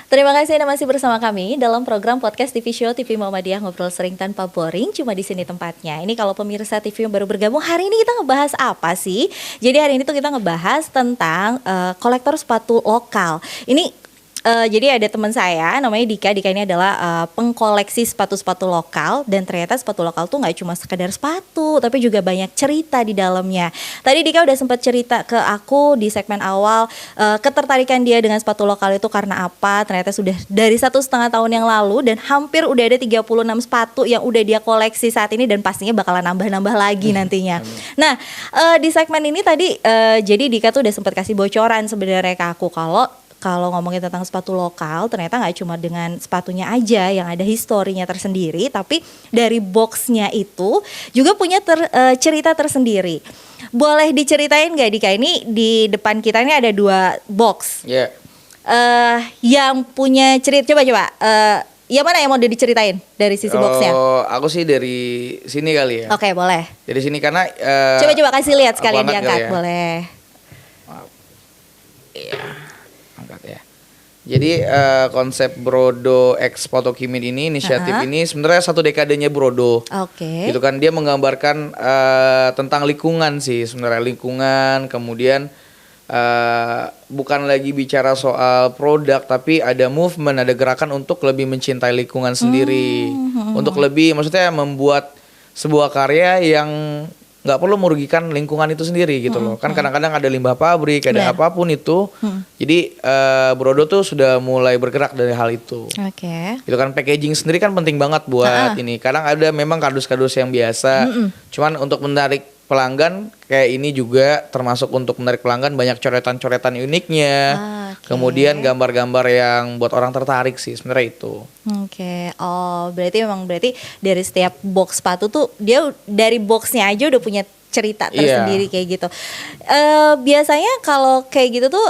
Terima kasih Anda masih bersama kami dalam program podcast TV Show TV Muhammadiyah Ngobrol Sering Tanpa Boring. Cuma di sini tempatnya. Ini kalau pemirsa TV yang baru bergabung, hari ini kita ngebahas apa sih? Jadi hari ini tuh kita ngebahas tentang kolektor sepatu lokal. Ini jadi ada teman saya namanya Dika. Dika ini adalah pengkoleksi sepatu-sepatu lokal. Dan ternyata sepatu lokal tuh gak cuma sekedar sepatu, tapi juga banyak cerita di dalamnya. Tadi Dika udah sempat cerita ke aku di segmen awal, ketertarikan dia dengan sepatu lokal itu karena apa. Ternyata sudah dari 1,5 tahun yang lalu, dan hampir udah ada 36 sepatu yang udah dia koleksi saat ini. Dan pastinya bakalan nambah-nambah lagi nantinya. Nah, di segmen ini tadi jadi Dika tuh udah sempat kasih bocoran sebenarnya ke aku kalau ngomongin tentang sepatu lokal, ternyata nggak cuma dengan sepatunya aja yang ada historinya tersendiri, tapi dari boxnya itu juga punya cerita tersendiri. Boleh diceritain nggak Dika? Ini di depan kita ini ada 2 box. Iya. Yang punya cerita, coba. Yang mana yang mau diceritain dari sisi boxnya? Oh, aku sih dari sini kali ya. Oke, boleh. Dari sini karena Coba kasih lihat sekalian diangkat, ya. boleh. Iya. Angkat ya. Jadi konsep Brodo X Photokimin ini, inisiatif ini sebenarnya 1 dekadenya Brodo. Oke. Gitu kan, dia menggambarkan tentang lingkungan sih, sebenarnya lingkungan. Kemudian bukan lagi bicara soal produk, tapi ada movement, ada gerakan untuk lebih mencintai lingkungan sendiri, untuk lebih, maksudnya membuat sebuah karya yang nggak perlu merugikan lingkungan itu sendiri gitu loh. Kan kadang-kadang ada limbah pabrik, ada apapun itu. Jadi Brodo tuh sudah mulai bergerak dari hal itu. Oke. Itu kan packaging sendiri kan penting banget buat ini. Kadang ada memang kardus-kardus yang biasa. Cuman untuk menarik pelanggan kayak ini juga termasuk untuk menarik pelanggan, banyak coretan-coretan uniknya. Kemudian gambar-gambar yang buat orang tertarik sih sebenarnya itu. Oke. Oh, berarti dari setiap box sepatu tuh dia dari boxnya aja udah punya cerita tersendiri kayak gitu. Biasanya kalau kayak gitu tuh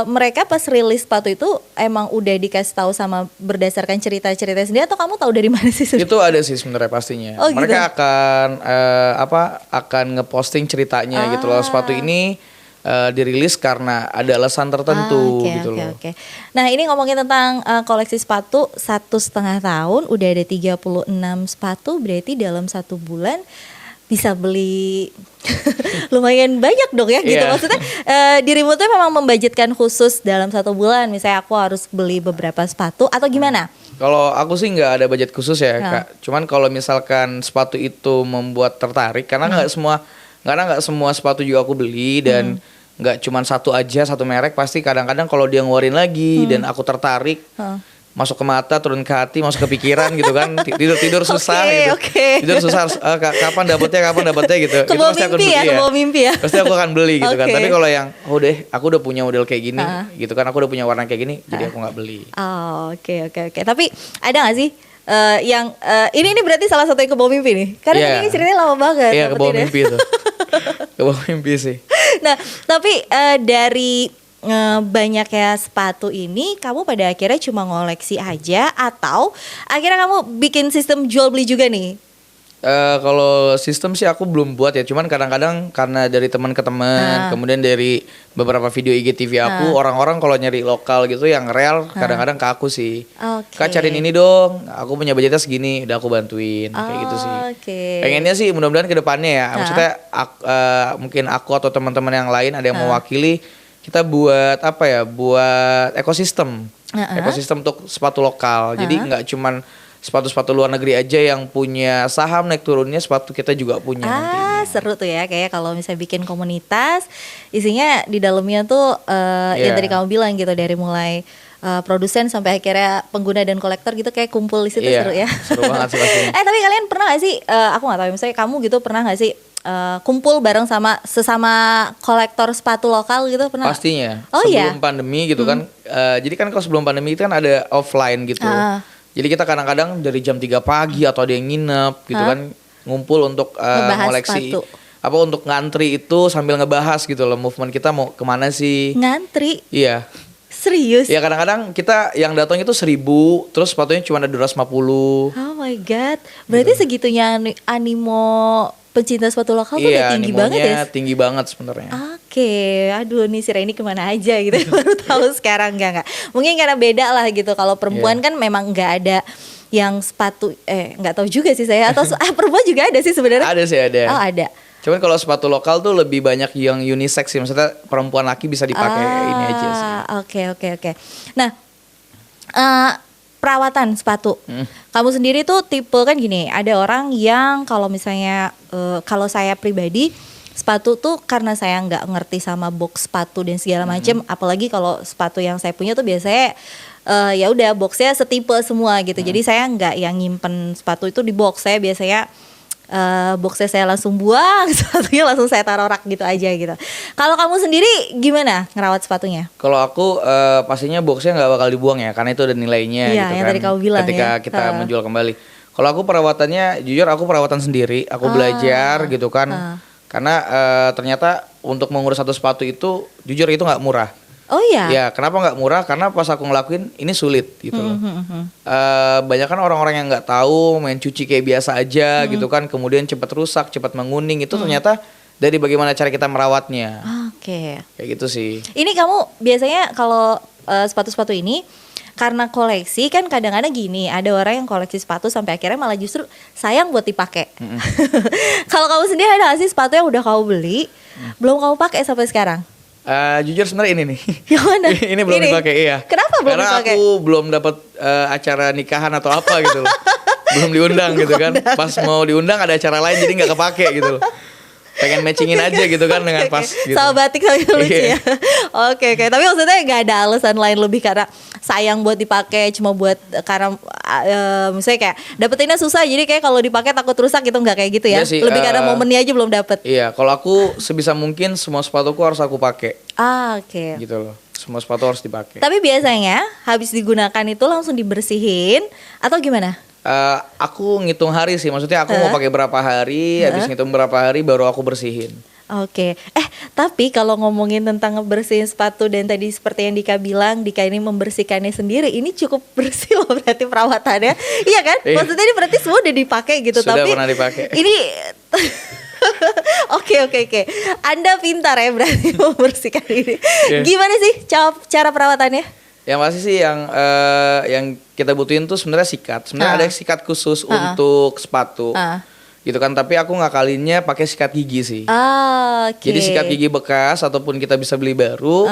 mereka pas rilis sepatu itu emang udah dikasih tahu sama berdasarkan cerita-cerita sendiri, atau kamu tahu dari mana sih? Itu ada sih sebenarnya pastinya. Oh, mereka gitu? akan ngeposting ceritanya gitu loh. Sepatu ini dirilis karena ada alasan tertentu gitu loh. Nah, ini ngomongin tentang koleksi sepatu 1,5 tahun udah ada 36 sepatu, berarti dalam 1 bulan bisa beli lumayan banyak dong ya gitu. Maksudnya dirimu tuh memang membudgetkan khusus dalam 1 bulan, misalnya aku harus beli beberapa sepatu atau gimana? Kalau aku sih nggak ada budget khusus ya Kak. Cuman kalau misalkan sepatu itu membuat tertarik, karena nggak semua sepatu juga aku beli, dan nggak cuman satu aja, satu merek. Pasti kadang-kadang kalau dia ngeluarin lagi dan aku tertarik, masuk ke mata, turun ke hati, masuk ke pikiran gitu kan. Tidur susah gitu. Tidur susah, kapan dapetnya gitu. Itu pasti aku beli ya. Mimpi ya. Pasti aku akan beli gitu kan. Tapi kalau yang aku udah punya model kayak gini gitu kan, aku udah punya warna kayak gini, jadi aku nggak beli. Oke. Tapi ada nggak sih yang ini berarti salah satu yang kebawa mimpi nih? Karena ini ceritanya lama banget. Iya, kebawa mimpi itu. Kebawa mimpi sih. Nah, tapi dari banyaknya sepatu ini, kamu pada akhirnya cuma ngoleksi aja atau akhirnya kamu bikin sistem jual beli juga nih? Kalau sistem sih aku belum buat ya, cuman kadang-kadang karena dari teman ke teman, kemudian dari beberapa video IGTV aku, orang-orang kalau nyari lokal gitu yang real, kadang-kadang ke aku sih. Kak, cariin ini dong, aku punya budgetnya segini, udah aku bantuin, kayak gitu sih. Pengennya sih mudah-mudahan ke depannya ya, maksudnya mungkin aku atau teman-teman yang lain ada yang mewakili, kita buat buat ekosistem untuk sepatu lokal. Jadi nggak cuman sepatu-sepatu luar negeri aja yang punya saham naik turunnya, sepatu kita juga punya nantinya. Seru tuh ya, kayak kalau misalnya bikin komunitas, isinya di dalamnya tuh yang tadi kamu bilang gitu, dari mulai produsen sampai akhirnya pengguna dan kolektor gitu, kayak kumpul di situ. Seru ya. Seru banget sih pastinya. Tapi kalian pernah gak sih, aku gak tahu, misalnya kamu gitu pernah gak sih kumpul bareng sesama kolektor sepatu lokal gitu, pernah? Pastinya. Sebelum pandemi gitu kan. Jadi kan kalau sebelum pandemi itu kan ada offline gitu. Jadi kita kadang-kadang dari jam 3 pagi atau ada yang nginep gitu kan, ngumpul untuk ngoleksi sepatu. Untuk ngantri itu sambil ngebahas gitu loh, movement kita mau kemana sih. Ngantri? Iya. Serius? Ya kadang-kadang kita yang datang itu 1.000, terus sepatunya cuma ada 250. Oh my god, berarti segitunya animo pencinta sepatu lokal tuh udah tinggi banget ya. Iya, tinggi banget sebenarnya. Oke, aduh nih si Reni kemana aja gitu. Baru tahu sekarang enggak. Mungkin karena beda lah gitu. Kalau perempuan kan memang nggak ada yang sepatu, nggak tahu juga sih saya. Atau perempuan juga ada sih sebenarnya. Ada sih, ada. Oh ada. Cuman kalau sepatu lokal tuh lebih banyak yang unisex sih. Maksudnya perempuan laki bisa dipakai ini aja sih. Oke. Nah, perawatan sepatu. Kamu sendiri tuh tipe kan gini, ada orang yang kalau misalnya kalau saya pribadi sepatu tuh karena saya nggak ngerti sama box sepatu dan segala macam, apalagi kalau sepatu yang saya punya tuh biasanya ya udah boxnya setipe semua gitu. Jadi saya nggak yang nyimpen sepatu itu di box. Saya biasanya boxnya saya langsung buang, sepatunya langsung saya taruh rak gitu aja gitu. Kalau kamu sendiri gimana ngerawat sepatunya? Kalau aku pastinya boxnya nggak bakal dibuang ya, karena itu ada nilainya iya, gitu yang kan. Tadi kamu bilang, ketika kita menjual kembali. Kalau aku perawatannya, jujur aku perawatan sendiri, aku belajar gitu kan. Karena ternyata untuk mengurus satu sepatu itu, jujur itu nggak murah. Oh iya? Ya, kenapa nggak murah? Karena pas aku ngelakuin ini sulit gitu loh. Banyak kan orang-orang yang nggak tahu main cuci kayak biasa aja gitu kan, kemudian cepat rusak, cepat menguning, itu ternyata dari bagaimana cara kita merawatnya. Oke. Kayak gitu sih. Ini kamu biasanya kalau sepatu-sepatu ini karena koleksi kan kadang-kadang gini, ada orang yang koleksi sepatu sampai akhirnya malah justru sayang buat dipakai. Kalau kamu sendiri ada nggak sih sepatu yang udah kamu beli belum kamu pakai sampai sekarang? Jujur sebenarnya ini nih. Yang mana? Ini belum dipakai, iya. Kenapa belum Karena dipakai? aku belum dapat acara nikahan atau apa gitu loh. Belum diundang gitu kan. Pas mau diundang ada acara lain jadi nggak kepake gitu loh. Pengen matchingin aja gitu kan dengan pas gitu. Sama batik sama lucu ya. Oke. Tapi maksudnya nggak ada alasan lain lebih karena sayang buat dipakai, cuma buat karena misalnya kayak dapetinnya susah jadi kayak kalau dipakai takut rusak gitu, nggak kayak gitu ya. Sih, lebih karena momennya aja belum dapet. Iya, kalau aku sebisa mungkin semua sepatuku harus aku pakai. Oke. Gitu loh. Semua sepatu harus dipakai. Tapi biasanya habis digunakan itu langsung dibersihin atau gimana? Aku ngitung hari sih, maksudnya aku mau pakai berapa hari, habis ngitung berapa hari baru aku bersihin. Oke. Tapi kalau ngomongin tentang ngebersihin sepatu dan tadi seperti yang Dika bilang, Dika ini membersihkannya sendiri, ini cukup bersih loh berarti perawatannya. Iya kan? Maksudnya ini berarti semua udah dipakai gitu. Sudah tapi pernah dipakai. Ini Oke. Anda pintar ya berarti membersihkan ini. Gimana sih cara perawatannya? Yang pasti sih yang kita butuhin tuh sebenarnya sikat. Sebenarnya ada sikat khusus untuk sepatu. Gitu kan, tapi aku ngakalinnya pakai sikat gigi sih. Jadi sikat gigi bekas ataupun kita bisa beli baru.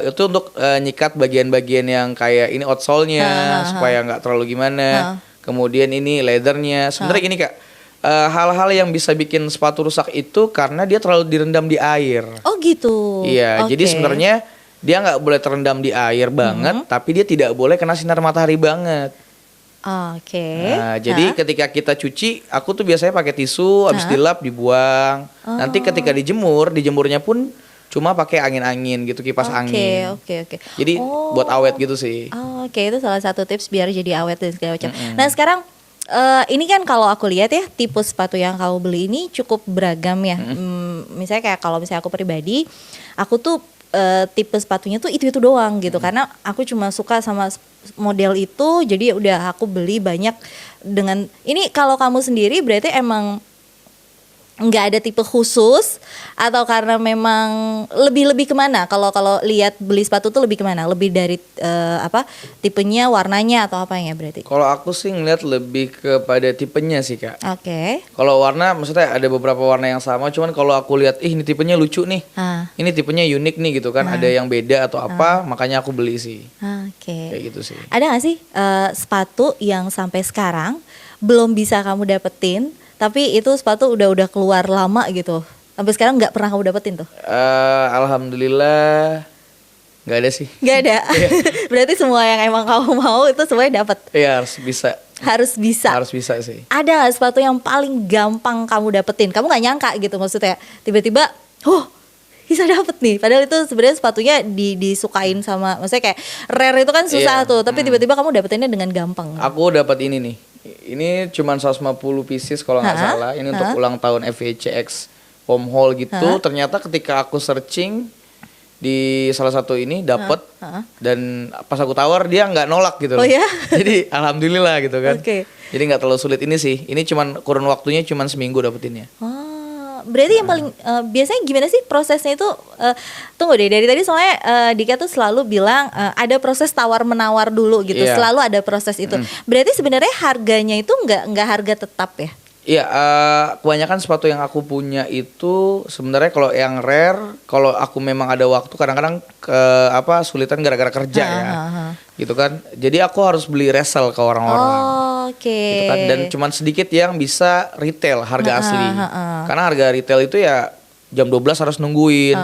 Itu untuk nyikat bagian-bagian yang kayak ini outsole-nya supaya nggak terlalu gimana. Kemudian ini leathernya. Sebenarnya gini Kak, hal-hal yang bisa bikin sepatu rusak itu karena dia terlalu direndam di air. Oh gitu. Iya, jadi sebenarnya dia nggak boleh terendam di air banget, tapi dia tidak boleh kena sinar matahari banget. Oke. Nah, jadi ketika kita cuci, aku tuh biasanya pakai tisu, habis dilap dibuang. Nanti ketika dijemurnya pun cuma pakai angin-angin gitu, kipas angin. Oke. Jadi buat awet gitu sih. Oke, itu salah satu tips biar jadi awet dan segala macam. Nah sekarang ini kan kalau aku lihat ya tipe sepatu yang kamu beli ini cukup beragam ya. Misalnya kayak kalau misalnya aku pribadi, aku tuh tipe sepatunya tuh itu doang gitu, karena aku cuma suka sama model itu, jadi udah aku beli banyak. Dengan ini kalau kamu sendiri berarti emang nggak ada tipe khusus atau karena memang lebih kemana? Kalau lihat beli sepatu tuh lebih kemana? Lebih dari tipenya, warnanya atau apa ya berarti? Kalau aku sih ngeliat lebih kepada tipenya sih Kak. Oke. Kalau warna, maksudnya ada beberapa warna yang sama, cuman kalau aku lihat ini tipenya lucu nih, ini tipenya unik nih gitu kan, ada yang beda atau apa, makanya aku beli sih. Oke. Kayak gitu sih. Ada nggak sih sepatu yang sampai sekarang belum bisa kamu dapetin? Tapi itu sepatu udah keluar lama gitu. Sampai sekarang nggak pernah kamu dapetin tuh? Alhamdulillah nggak ada sih. Nggak ada. Berarti semua yang emang kamu mau itu semuanya dapet. Iya, harus bisa. Harus bisa sih. Ada nggak sepatu yang paling gampang kamu dapetin? Kamu nggak nyangka gitu maksudnya. Tiba-tiba, bisa dapet nih. Padahal itu sebenarnya sepatunya disukain sama, maksudnya kayak rare itu kan susah tuh. Tapi tiba-tiba kamu dapetinnya dengan gampang. Aku dapat ini nih. Ini cuma 150 pieces kalau nggak salah. Ini untuk ulang tahun FVCX Home Haul gitu. Ternyata ketika aku searching di salah satu ini dapet dan pas aku tawar dia nggak nolak gitu loh. Oh ya? Jadi alhamdulillah gitu kan. Oke. Jadi nggak terlalu sulit ini sih. Ini cuman kurun waktunya cuman seminggu dapetinnya. Oh, berarti yang paling biasanya gimana sih prosesnya itu? Tunggu deh, dari tadi soalnya Dika tuh selalu bilang ada proses tawar menawar dulu gitu. Iya. Selalu ada proses itu. Berarti sebenarnya harganya itu nggak harga tetap ya? Iya, kebanyakan sepatu yang aku punya itu sebenarnya kalau yang rare, kalau aku memang ada waktu kadang-kadang sulitan gara-gara kerja ya, gitu kan. Jadi aku harus beli resell ke orang-orang, Oke. gitu kan. Dan cuman sedikit yang bisa retail harga asli, karena harga retail itu ya jam 12 harus nungguin.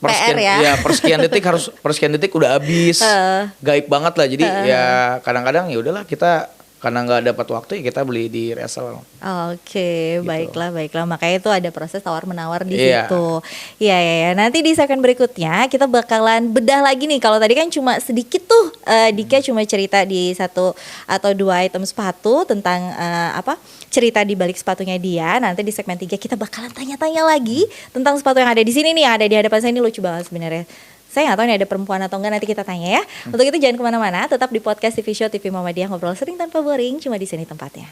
PR ya. Per sekian detik udah habis, gaib banget lah. Jadi ya kadang-kadang ya udahlah kita. Karena nggak dapat waktu ya kita beli di resell. Oke, Gitu. baiklah. Makanya itu ada proses tawar menawar di Iya. situ. Iya. Nanti di segmen berikutnya kita bakalan bedah lagi nih. Kalau tadi kan cuma sedikit tuh, Dika cuma cerita di 1 atau 2 item sepatu tentang cerita di balik sepatunya dia. Nanti di segmen 3 kita bakalan tanya-tanya lagi tentang sepatu yang ada di sini nih, yang ada di hadapan saya ini lucu banget sebenarnya. Saya nggak tahu nih ada perempuan atau enggak, nanti kita tanya ya. Untuk itu jangan kemana-mana, tetap di podcast TV Show TV Muhammadiyah, ngobrol sering tanpa boring, cuma di sini tempatnya.